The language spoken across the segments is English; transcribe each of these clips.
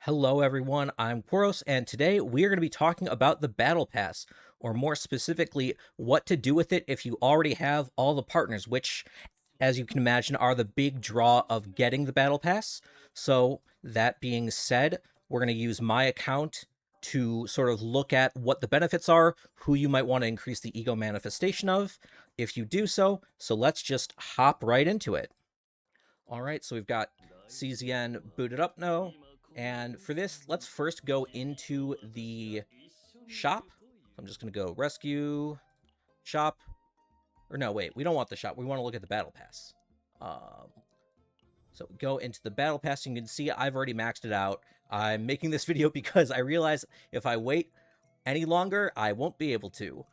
Hello everyone, I'm Koros, and today we are going to be talking about the Battle Pass, or more specifically, what to do with it if you already have all the partners, which, as you can imagine, are the big draw of getting the Battle Pass. So, that being said, we're going to use my account to sort of look at what the benefits are, who you might want to increase the ego manifestation of, if you do so. So let's just hop right into it. All right, so we've got CZN booted up now. And for this, let's first go into the shop. I'm just going to go rescue, shop. Or no, wait, we don't want the shop. We want to look at the battle pass. So go into the battle pass. You can see I've already maxed it out. I'm making this video because I realize if I wait any longer, I won't be able to.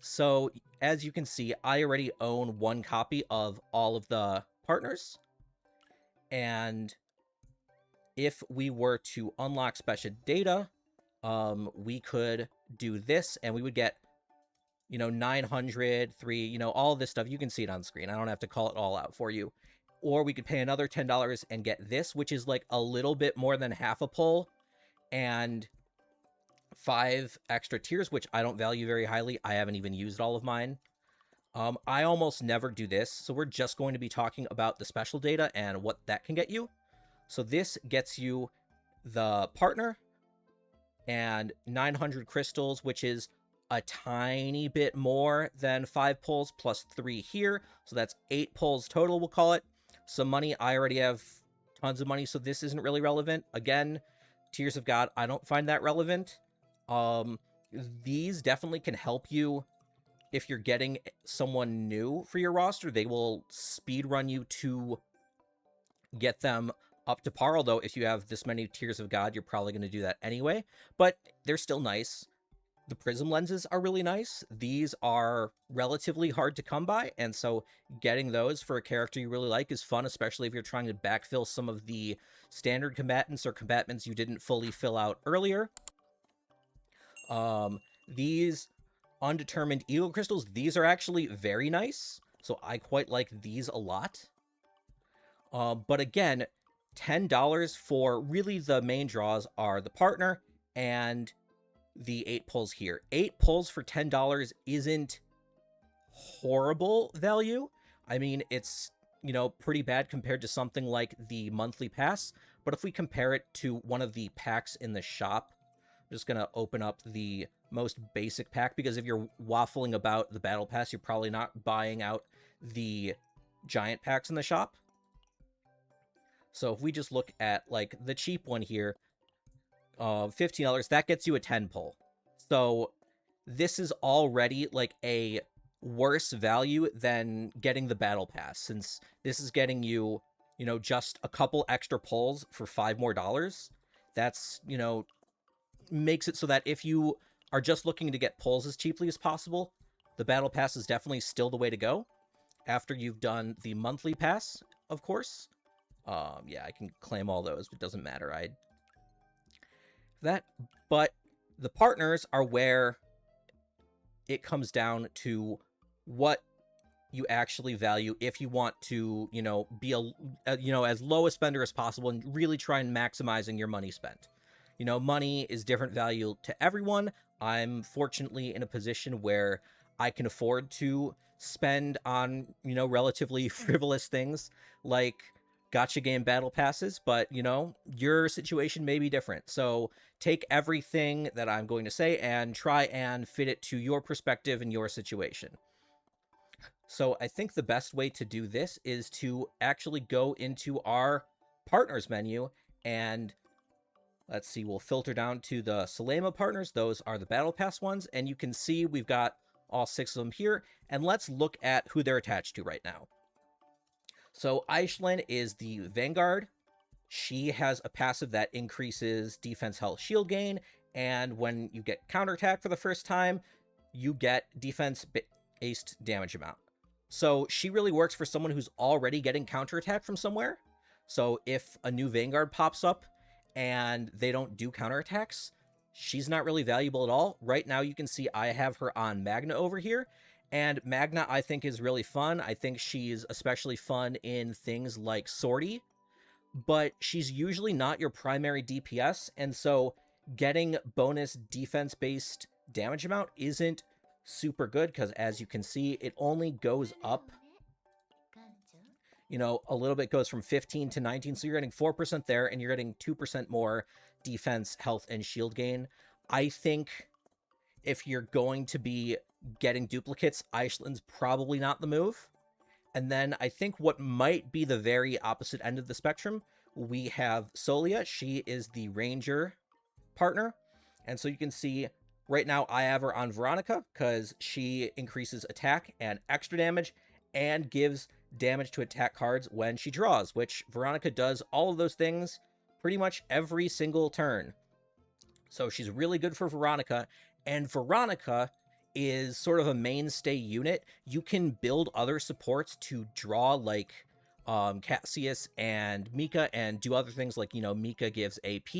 So as you can see, I already own one copy of all of the partners. And if we were to unlock special data, we could do this and we would get, 900, 3, all this stuff. You can see it on screen. I don't have to call it all out for you. Or we could pay another $10 and get this, which is like a little bit more than half a pull and 5 extra tiers, which I don't value very highly. I haven't even used all of mine. I almost never do this, so we're just going to be talking about the special data and what that can get you. So this gets you the partner and 900 crystals, which is a tiny bit more than 5 pulls plus 3 here. So that's 8 pulls total, we'll call it. Some money, I already have tons of money, so this isn't really relevant. Again, Tears of God, I don't find that relevant. These definitely can help you if you're getting someone new for your roster. They will speed run you to get them up to par, although if you have this many Tears of God, you're probably going to do that anyway, but they're still nice. The prism lenses are really nice. These are relatively hard to come by, and so getting those for a character you really like is fun, especially if you're trying to backfill some of the standard combatants or combatants you didn't fully fill out earlier. These undetermined ego crystals, these are actually very nice, so I quite like these a lot. But again, $10 for really the main draws are the partner and the 8 pulls here. 8 pulls for $10 isn't horrible value. I mean, it's, pretty bad compared to something like the monthly pass. But if we compare it to one of the packs in the shop, I'm just going to open up the most basic pack, because if you're waffling about the battle pass, you're probably not buying out the giant packs in the shop. So if we just look at like the cheap one here, $15, that gets you a 10 pull. So this is already like a worse value than getting the battle pass, since this is getting you, just a couple extra pulls for $5 more. That's, makes it so that if you are just looking to get pulls as cheaply as possible, the battle pass is definitely still the way to go after you've done the monthly pass, of course. Yeah, I can claim all those, but it doesn't matter. But the partners are where it comes down to what you actually value if you want to, be as low a spender as possible and really try and maximizing your money spent. Money is different value to everyone. I'm fortunately in a position where I can afford to spend on, relatively frivolous things like gacha game battle passes, but your situation may be different. So take everything that I'm going to say and try and fit it to your perspective and your situation. So I think the best way to do this is to actually go into our partners menu, and let's see, we'll filter down to the Salema partners. Those are the battle pass ones, and you can see we've got all 6 of them here, and let's look at who they're attached to right now. So Aishlin is the Vanguard. She has a passive that increases defense, health, shield gain, and when you get counterattack for the first time, you get defense-based damage amount. So she really works for someone who's already getting counterattack from somewhere. So if a new Vanguard pops up and they don't do counterattacks, she's not really valuable at all. Right now you can see I have her on Magna over here, and Magna, I think, is really fun. I think she's especially fun in things like Sortie, but she's usually not your primary DPS, and so getting bonus defense-based damage amount isn't super good, because as you can see, it only goes up, a little bit, goes from 15 to 19, so you're getting 4% there, and you're getting 2% more defense, health, and shield gain. I think if you're going to be getting duplicates, Aislin's probably not the move. And then I think what might be the very opposite end of the spectrum, we have Solia. She is the ranger partner. And so you can see right now I have her on Veronica because she increases attack and extra damage and gives damage to attack cards when she draws, which Veronica does all of those things pretty much every single turn. So she's really good for Veronica, and Veronica is sort of a mainstay unit. You can build other supports to draw, like Cassius and Mika, and do other things like, Mika gives AP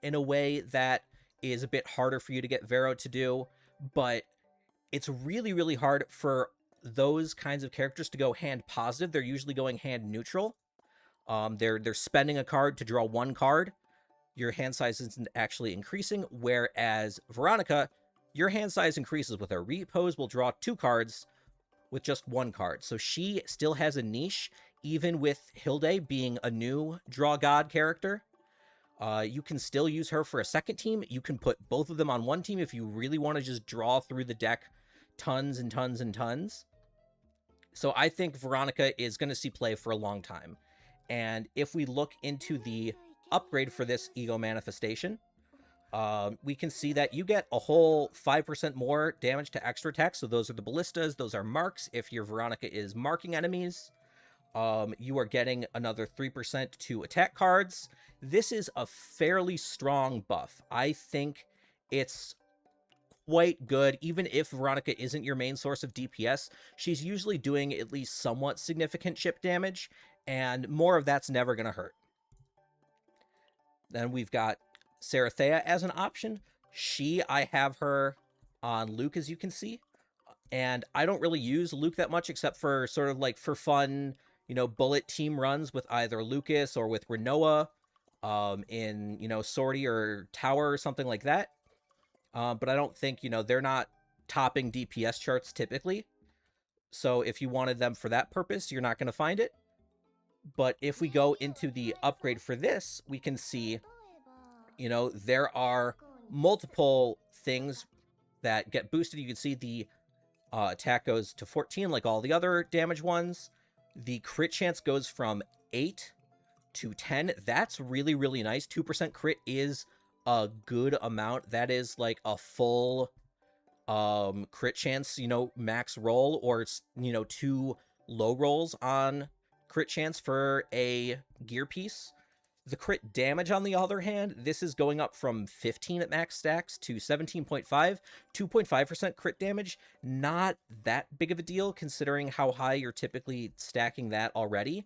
in a way that is a bit harder for you to get Vero to do, but it's really, really hard for those kinds of characters to go hand positive. They're usually going hand neutral. They're spending a card to draw one card. Your hand size isn't actually increasing, whereas Veronica, your hand size increases with her. Repose will draw 2 cards with just 1 card. So she still has a niche, even with Hilde being a new draw god character. You can still use her for a second team. You can put both of them on one team if you really want to just draw through the deck tons and tons and tons. So I think Veronica is going to see play for a long time. And if we look into the upgrade for this ego manifestation, we can see that you get a whole 5% more damage to extra attack. So those are the ballistas, those are marks. If your Veronica is marking enemies, you are getting another 3% to attack cards. This is a fairly strong buff. I think it's quite good. Even if Veronica isn't your main source of DPS, she's usually doing at least somewhat significant chip damage, and more of that's never going to hurt. Then we've got Serathea as an option. I have her on Luke, as you can see, and I don't really use Luke that much except for sort of like for fun, bullet team runs with either Lucas or with Renoa, in, Sortie or Tower or something like that. But I don't think, they're not topping DPS charts typically. So if you wanted them for that purpose, you're not going to find it. But if we go into the upgrade for this, we can see, there are multiple things that get boosted. You can see the attack goes to 14 like all the other damage ones. The crit chance goes from 8 to 10. That's really, really nice. 2% crit is a good amount. That is like a full crit chance, max roll, or 2 low rolls on crit chance for a gear piece. The crit damage, on the other hand, this is going up from 15 at max stacks to 17.5, 2.5% crit damage. Not that big of a deal considering how high you're typically stacking that already.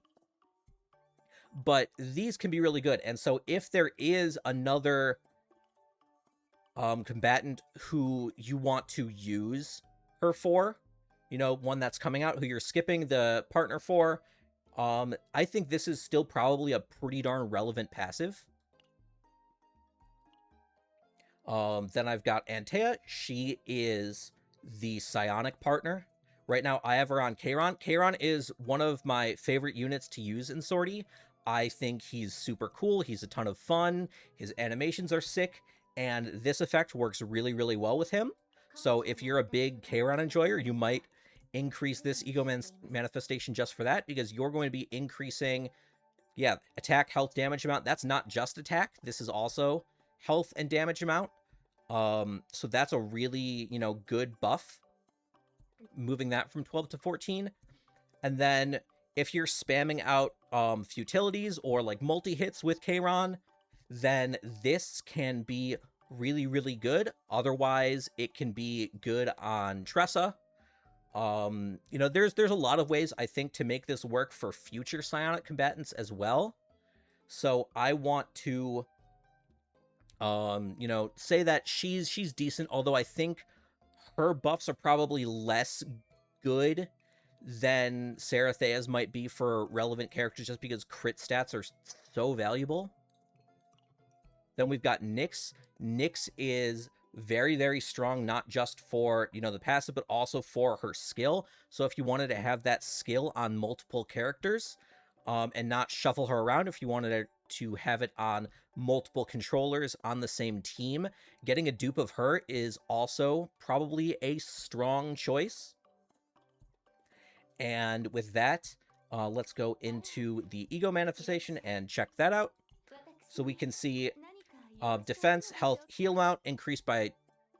But these can be really good. And so if there is another combatant who you want to use her for, one that's coming out who you're skipping the partner for, I think this is still probably a pretty darn relevant passive. Then I've got Antea. She is the psionic partner. Right now, I have her on Kayron. Kayron is one of my favorite units to use in Sortie. I think he's super cool. He's a ton of fun. His animations are sick, and this effect works really, really well with him. So if you're a big Kayron enjoyer, you might increase this ego manifestation just for that, because you're going to be increasing, attack, health, damage amount. That's not just attack. This is also health and damage amount. So that's a really, good buff, moving that from 12 to 14. And then if you're spamming out futilities or like multi-hits with Kayron, then this can be really, really good. Otherwise, it can be good on Tressa. There's a lot of ways, I think, to make this work for future psionic combatants as well. So I want to, say that she's decent, although I think her buffs are probably less good than Serathea's might be for relevant characters just because crit stats are so valuable. Then we've got Nyx. Nyx is very, very strong, not just for, the passive, but also for her skill. So if you wanted to have that skill on multiple characters and not shuffle her around, if you wanted to have it on multiple controllers on the same team, getting a dupe of her is also probably a strong choice. And with that, let's go into the ego manifestation and check that out. So we can see defense, health, heal amount increased by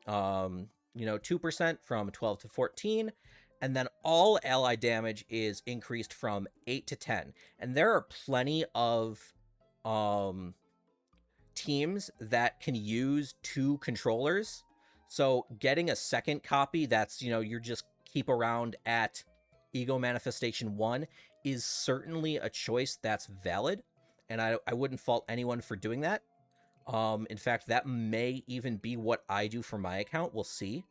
2% from 12 to 14. And then all ally damage is increased from 8 to 10. And there are plenty of teams that can use 2 controllers. So getting a second copy that's, you're just keep around at Ego Manifestation 1 is certainly a choice that's valid. And I wouldn't fault anyone for doing that. In fact, that may even be what I do for my account. We'll see.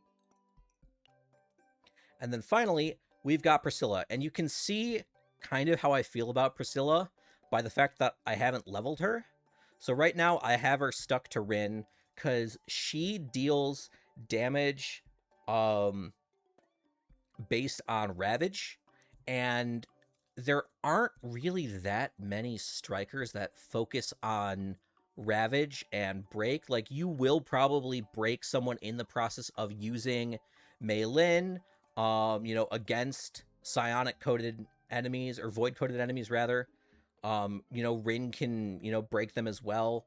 And then finally, we've got Priscilla. And you can see kind of how I feel about Priscilla by the fact that I haven't leveled her. So right now, I have her stuck to Rin because she deals damage based on Ravage. And there aren't really that many strikers that focus on Ravage and break. Like, you will probably break someone in the process of using Mei Lin, against psionic coded enemies, or void coded enemies rather. Rin can, break them as well,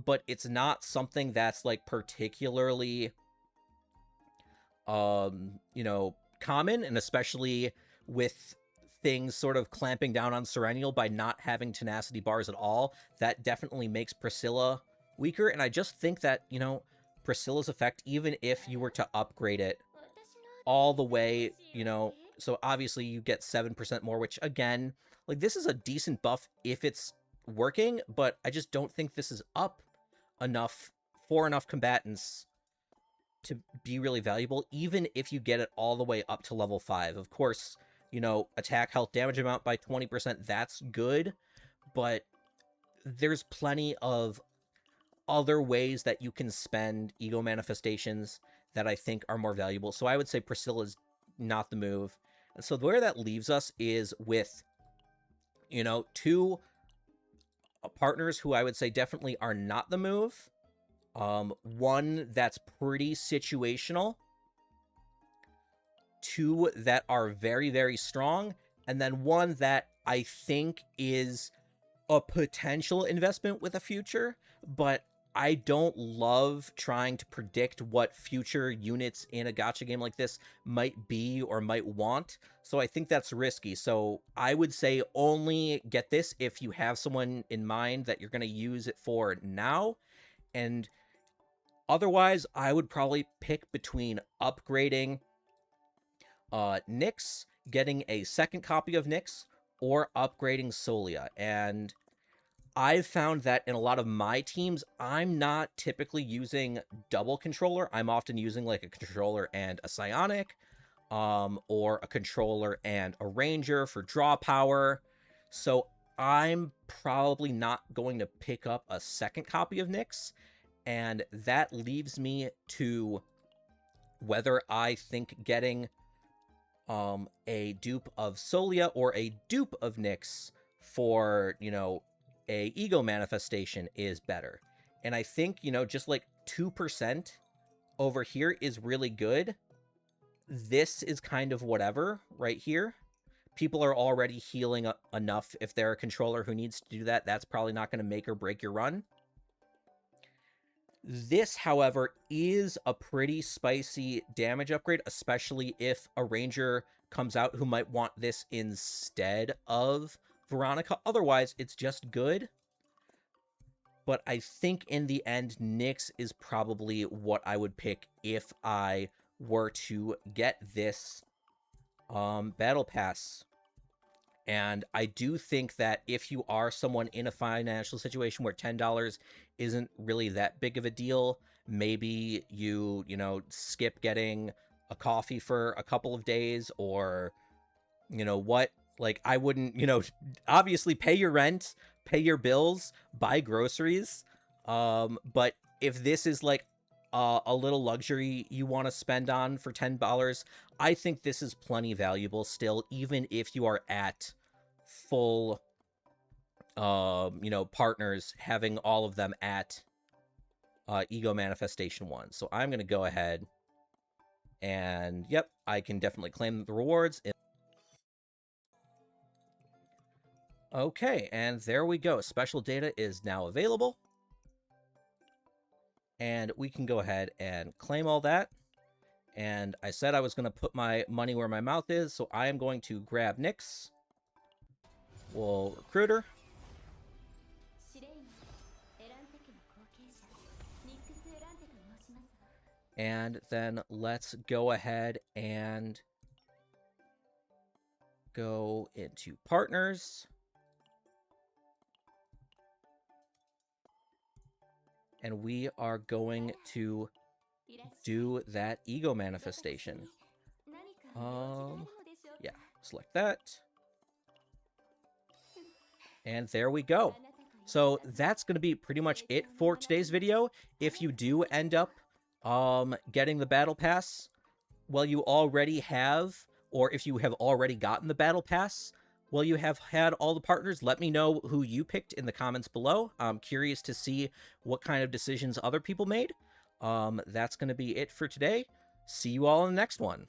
but it's not something that's like particularly common, and especially with things sort of clamping down on Serenial by not having tenacity bars at all, that definitely makes Priscilla weaker. And I just think that, Priscilla's effect, even if you were to upgrade it all the way, so obviously you get 7% more, which again, like, this is a decent buff if it's working, but I just don't think this is up enough for enough combatants to be really valuable, even if you get it all the way up to level 5. Of course, attack, health, damage amount by 20%, that's good, but there's plenty of other ways that you can spend ego manifestations that I think are more valuable. So I would say Priscilla's not the move. And so where that leaves us is with, 2 partners who I would say definitely are not the move. One that's pretty situational, 2 that are very, very strong, and then 1 that I think is a potential investment with a future, but I don't love trying to predict what future units in a gacha game like this might be or might want, so I think that's risky. So I would say only get this if you have someone in mind that you're going to use it for now, and otherwise I would probably pick between upgrading Nyx, getting a second copy of Nyx, or upgrading Solia. And I've found that in a lot of my teams, I'm not typically using double controller. I'm often using like a controller and a psionic, or a controller and a ranger for draw power. So I'm probably not going to pick up a second copy of Nyx, and that leaves me to whether I think getting a dupe of Solia or a dupe of Nyx for, a ego manifestation is better. And I think, just like 2% over here is really good. This is kind of whatever right here. People are already healing enough. If they're a controller who needs to do that, that's probably not going to make or break your run. This, however, is a pretty spicy damage upgrade, especially if a ranger comes out who might want this instead of Veronica. Otherwise, it's just good. But I think in the end, Nyx is probably what I would pick if I were to get this Battle Pass. And I do think that if you are someone in a financial situation where $10 isn't really that big of a deal, maybe you skip getting a coffee for a couple of days, or you know what, like I wouldn't, you know, obviously pay your rent, pay your bills, buy groceries, but if this is like a little luxury you want to spend on for $10, I think this is plenty valuable still, even if you are at full you know, partners, having all of them at ego manifestation 1. So I'm going to go ahead and yep, I can definitely claim the rewards. Okay, and there we go. Special data is now available. And we can go ahead and claim all that. And I said I was going to put my money where my mouth is, so I am going to grab Nyx. We'll recruit her. And then let's go ahead and go into partners. And we are going to do that ego manifestation. Yeah, select that. And there we go. So that's going to be pretty much it for today's video. If you do end up getting the battle pass, well, you already have, or if you have already gotten the battle pass, well, you have had all the partners, let me know who you picked in the comments below. I'm curious to see what kind of decisions other people made. That's going to be it for today. See you all in the next one.